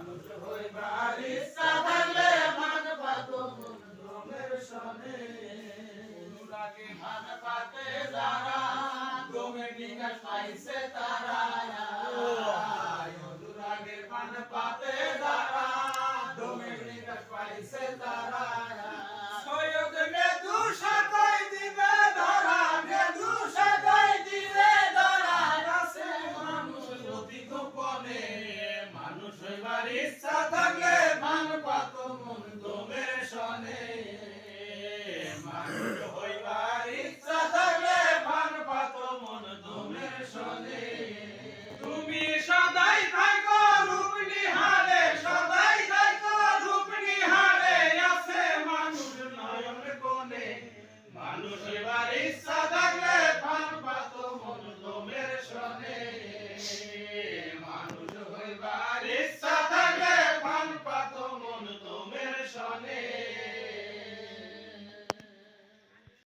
মানুষ হইবার ইচ্ছা থাকলে মান পাতো ধর্মের সনে অনুরাগে মান পাতে যারা দমে বিকাশ পাইছে তারা অনুরাগে মান পাতে যারা দমে বিকাশ পাইছে তারা সৈয়দ মেদু সাকাই দিবে ধরা মেদু সাকাই দিবে ধরা আছে মানুষ অতি গোপনে মানুষ হইবার ইচ্ছা